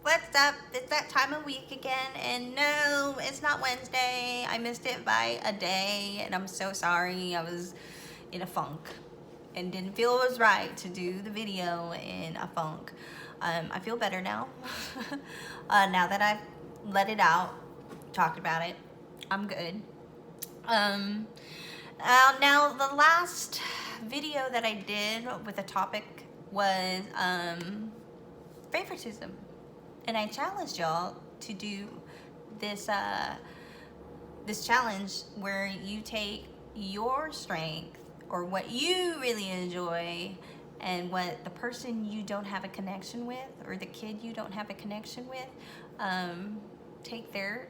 What's up? It's that time of week again, and no, it's not Wednesday. I missed it by a day, and I'm so sorry. I was in a funk and didn't feel it was right to do the video in a funk. I feel better now. Now that I've let it out, talked about it, I'm good. Now the last video that I did with a topic was favoritism. And I challenged y'all to do this this challenge where you take your strength or what you really enjoy and what the person you don't have a connection with or the kid you don't have a connection with, take their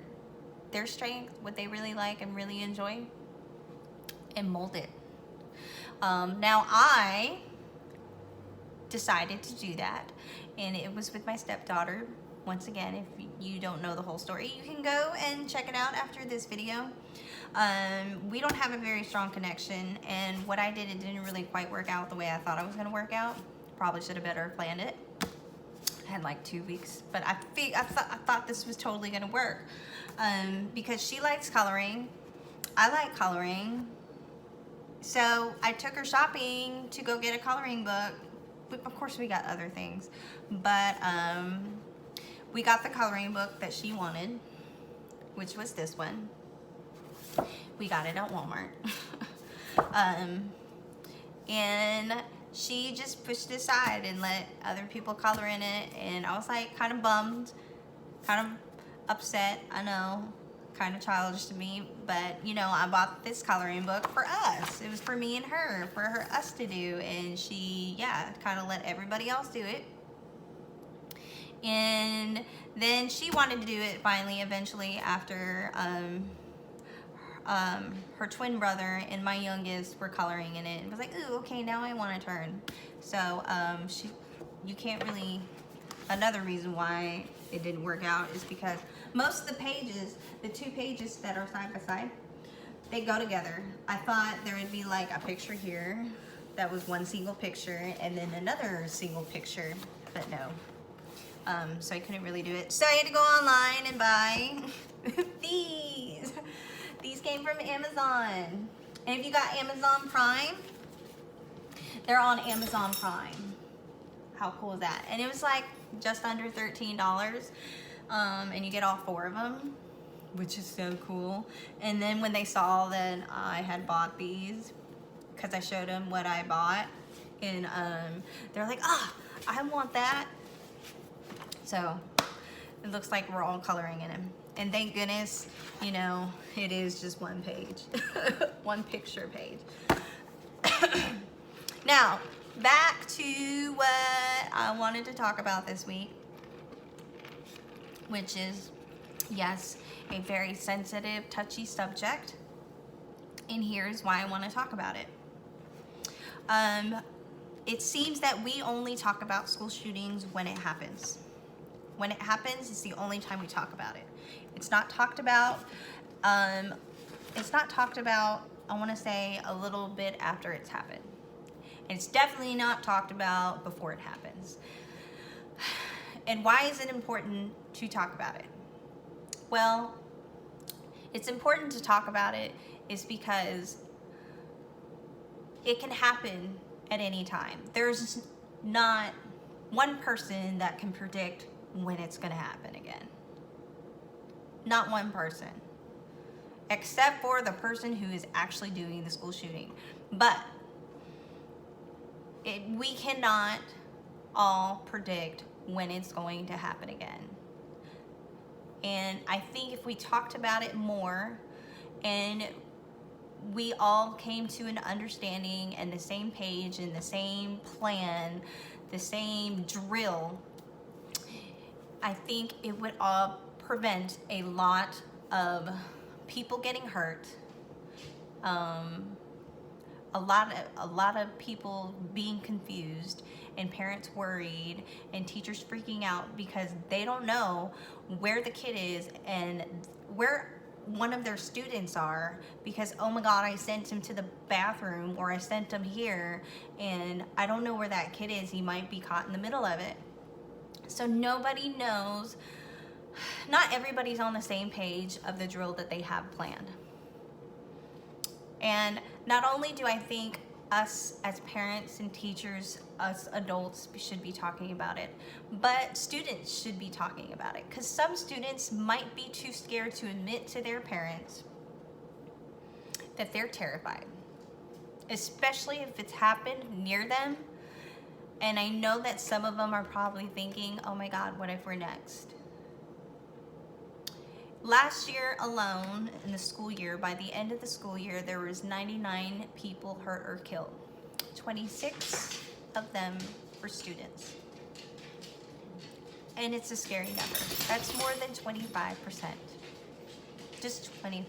strength, what they really like and really enjoy, and mold it. Now I decided to do that, and it was with my stepdaughter. Once again, if you don't know the whole story, you can go and check it out after this video. We don't have a very strong connection, and what I did, it didn't really quite work out the way I thought it was going to work out. Probably should have better planned it. I had like 2 weeks, but I thought this was totally going to work, because she likes coloring. I like coloring. So I took her shopping to go get a coloring book. Of course, we got other things, but we got the coloring book that she wanted, which was this one. We got it at Walmart. And she just pushed it aside and let other people color in it, and I was like kind of bummed, kind of upset. I know, kind of childish to me, but you know, I bought this coloring book for us. It was for me and her, for us to do, and she, yeah, kind of let everybody else do it. And then she wanted to do it finally, eventually, after her twin brother and my youngest were coloring in it. It was like, ooh, okay, now I want to turn. So you can't really, another reason why it didn't work out is because most of the pages, the 2 pages that are side by side, they go together. I thought there would be like a picture here that was one single picture and then another single picture, but no. So I couldn't really do it. So I had to go online and buy these. These came from Amazon. And if you got Amazon Prime, they're on Amazon Prime. How cool is that? And it was like just under $13. And you get all 4 of them, which is so cool. And then when they saw that I had bought these, because I showed them what I bought, and they're like, ah, I want that. So it looks like we're all coloring in them. And thank goodness, you know, it is just one page, one picture page. Now, back to what I wanted to talk about this week, which is, yes, a very sensitive, touchy subject. And here's why I want to talk about it. It seems that we only talk about school shootings when it happens. When it happens, it's the only time we talk about it. It's not talked about, I want to say, a little bit after it's happened. And it's definitely not talked about before it happens. And why is it important to talk about it? Well, it's important to talk about it is because it can happen at any time. There's not one person that can predict when it's going to happen again. Not one person. Except for the person who is actually doing the school shooting. But we cannot all predict when it's going to happen again. And I think if we talked about it more and we all came to an understanding and the same page and the same plan, the same drill, I think it would all prevent a lot of people getting hurt, a lot of people being confused, and parents worried, and teachers freaking out because they don't know where the kid is and where one of their students are, because oh my god, I sent him to the bathroom or I sent him here and I don't know where that kid is. He might be caught in the middle of it. So nobody knows, not everybody's on the same page of the drill that they have planned. And not only do I think us as parents and teachers, us adults should be talking about it, but students should be talking about it, because some students might be too scared to admit to their parents that they're terrified, especially if it's happened near them. And I know that some of them are probably thinking, oh my God, what if we're next? Last year alone, in the school year, by the end of the school year, there was 99 people hurt or killed. 26 of them were students. And it's a scary number. That's more than 25%. Just 25%.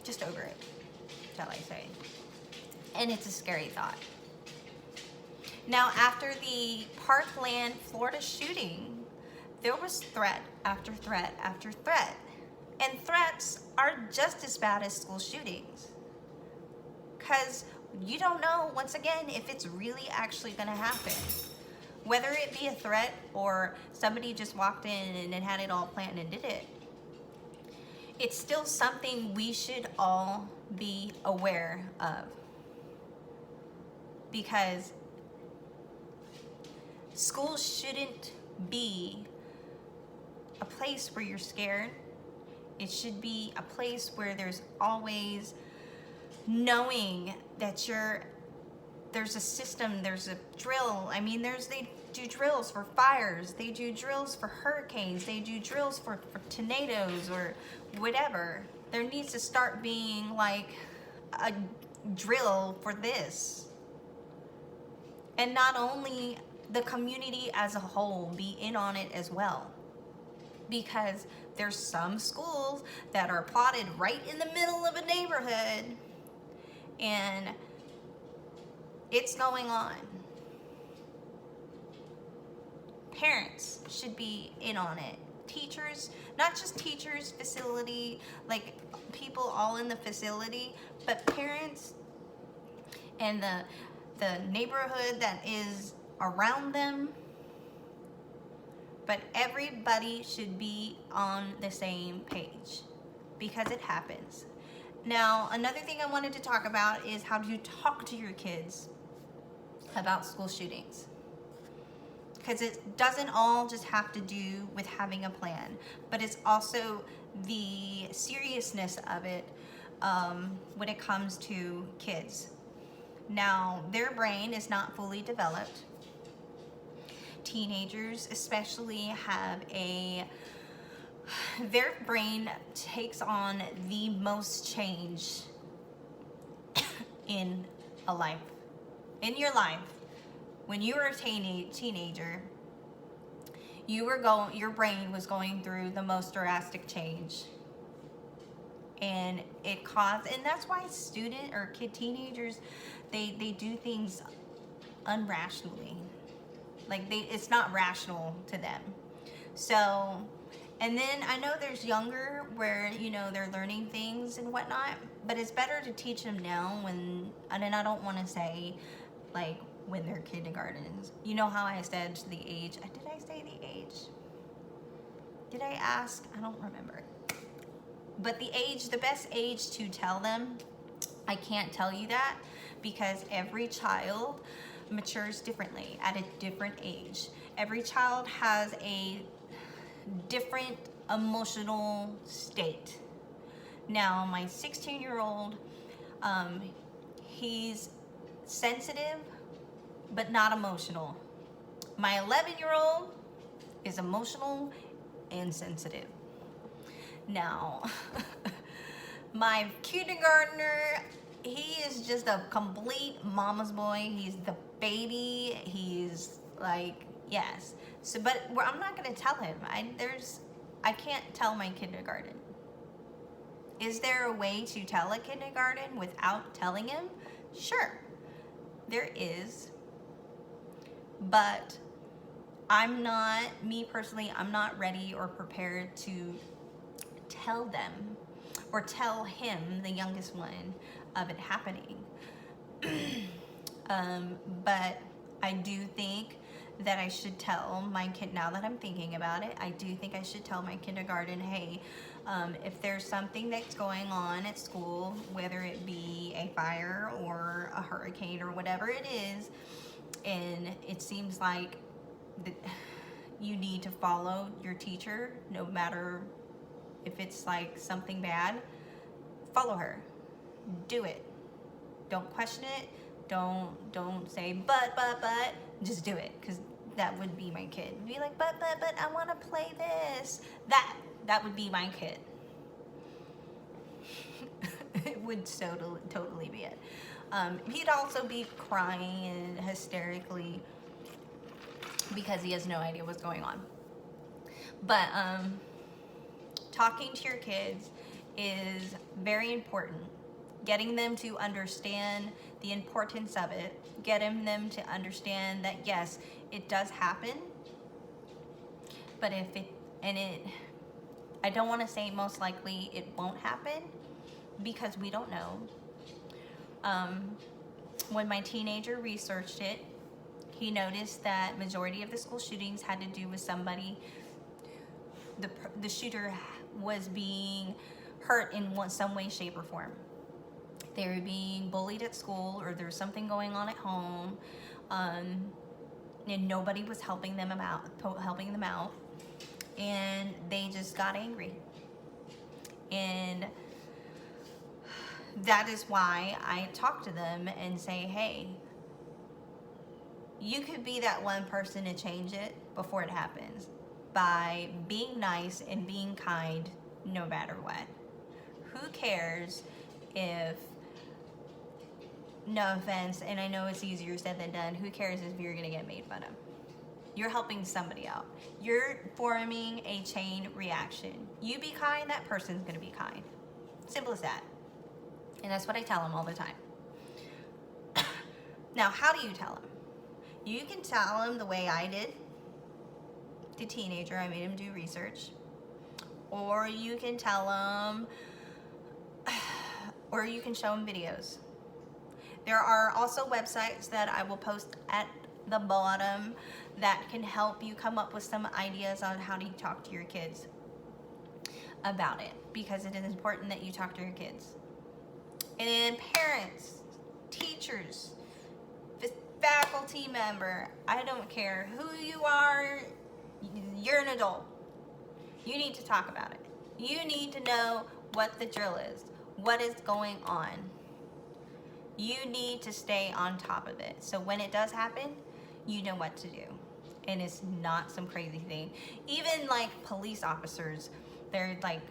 Just over it, shall I say. And it's a scary thought. Now, after the Parkland, Florida shooting, there was threat after threat after threat. And threats are just as bad as school shootings. Because you don't know, once again, if it's really actually going to happen. Whether it be a threat or somebody just walked in and had it all planned and did it, it's still something we should all be aware of. Because school shouldn't be a place where you're scared. It should be a place where there's always knowing that there's a system, there's a drill. I mean, they do drills for fires, they do drills for hurricanes, they do drills for tornadoes or whatever. There needs to start being like a drill for this. And not only the community as a whole be in on it as well. Because there's some schools that are plotted right in the middle of a neighborhood and it's going on. Parents should be in on it. Teachers, not just teachers, facility, like people all in the facility, but parents and the neighborhood that is around them. But everybody should be on the same page because it happens. Now, another thing I wanted to talk about is how to talk to your kids about school shootings. Because it doesn't all just have to do with having a plan, but it's also the seriousness of it when it comes to kids. Now, their brain is not fully developed. Teenagers especially have their brain takes on the most change in your life. When you were a teenager, your brain was going through the most drastic change. And that's why teenagers, they do things unrationally. Like it's not rational to them. So, and then I know there's younger where, they're learning things and whatnot, but it's better to teach them now and then I don't want to say like when they're kindergartens. You know how I said the age, did I say the age? Did I ask? I don't remember. But the best age to tell them, I can't tell you that because every child matures differently at a different age. Every child has a different emotional state. Now, my 16-year-old, he's sensitive, but not emotional. My 11-year-old is emotional and sensitive. Now, my kindergartner, he is just a complete mama's boy. He's the baby. He's like, yes. So, but I'm not going to tell him. I can't tell my kindergarten. Is there a way to tell a kindergarten without telling him? Sure, there is. But me personally, I'm not ready or prepared to tell them or tell him, the youngest one, of it happening. But I do think that I should tell my kid, now that I'm thinking about it, I do think I should tell my kindergarten, hey, if there's something that's going on at school, whether it be a fire or a hurricane or whatever it is, and it seems like you need to follow your teacher, no matter if it's like something bad, follow her. Do it. Don't question it. Don't say but, just do it, because that would be my kid. Be like, but, I want to play this. That would be my kid. It would totally be it. He'd also be crying and hysterically because he has no idea what's going on. But talking to your kids is very important. Getting them to understand the importance of it, getting them to understand that yes, it does happen, but I don't want to say most likely it won't happen, because we don't know. When my teenager researched it, he noticed that majority of the school shootings had to do with somebody, the shooter was being hurt in some way, shape, or form. They were being bullied at school, or there was something going on at home, and nobody was helping them out, and they just got angry. And that is why I talk to them and say, hey, you could be that one person to change it before it happens by being nice and being kind no matter what. Who cares if, no offense, and I know it's easier said than done, who cares if you're gonna get made fun of? You're helping somebody out. You're forming a chain reaction. You be kind, that person's gonna be kind. Simple as that. And that's what I tell them all the time. Now, how do you tell them? You can tell them the way I did. The teenager, I made him do research. Or you can tell them, or you can show them videos. There are also websites that I will post at the bottom that can help you come up with some ideas on how to talk to your kids about it, because it is important that you talk to your kids. And parents, teachers, faculty member, I don't care who you are, you're an adult. You need to talk about it. You need to know what the drill is, what is going on. You need to stay on top of it. So when it does happen, you know what to do. And it's not some crazy thing. Even like police officers, they're like,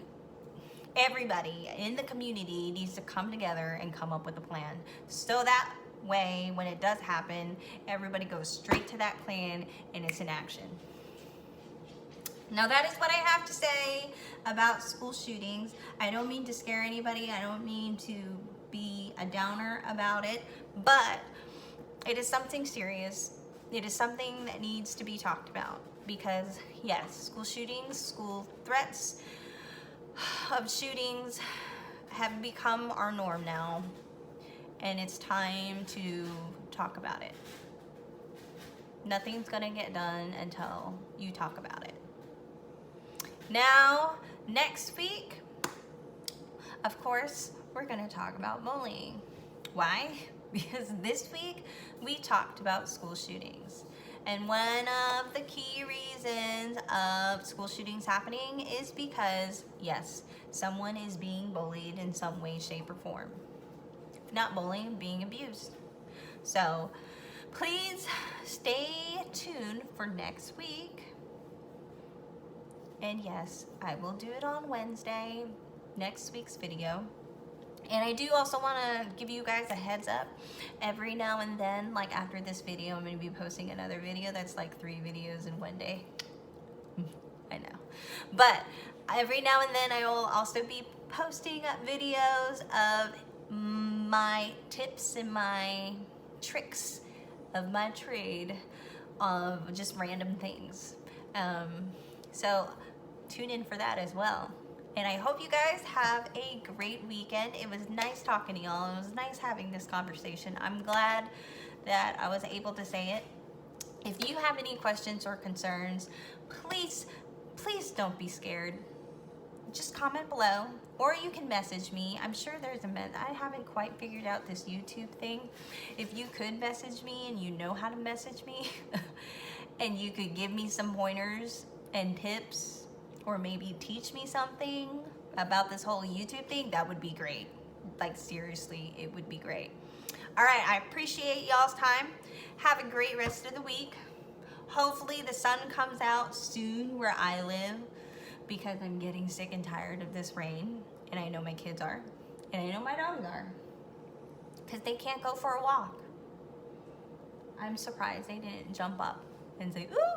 everybody in the community needs to come together and come up with a plan. So that way, when it does happen, everybody goes straight to that plan and it's in action. Now that is what I have to say about school shootings. I don't mean to scare anybody. I don't mean to be a downer about it, but it is something serious. It is something that needs to be talked about, because yes, school shootings, school threats of shootings have become our norm now, and it's time to talk about it. Nothing's gonna get done until you talk about it. Now, next week, of course, we're gonna talk about bullying. Why? Because this week we talked about school shootings. And one of the key reasons of school shootings happening is because, yes, someone is being bullied in some way, shape, or form. If not bullying, being abused. So please stay tuned for next week. And yes, I will do it on Wednesday, next week's video. And I do also want to give you guys a heads up. Every now and then, like after this video, I'm going to be posting another video that's like 3 videos in one day. I know. But every now and then I will also be posting videos of my tips and my tricks of my trade of just random things. So tune in for that as well. And I hope you guys have a great weekend. It was nice talking to y'all. It was nice having this conversation. I'm glad that I was able to say it. If you have any questions or concerns, please, please don't be scared. Just comment below, or you can message me. I'm sure there's I haven't quite figured out this YouTube thing. If you could message me and you know how to message me and you could give me some pointers and tips, or maybe teach me something about this whole YouTube thing, that would be great. Like, seriously, it would be great. All right, I appreciate y'all's time. Have a great rest of the week. Hopefully the sun comes out soon where I live, because I'm getting sick and tired of this rain, and I know my kids are, and I know my dogs are, because they can't go for a walk. I'm surprised they didn't jump up and say, ooh.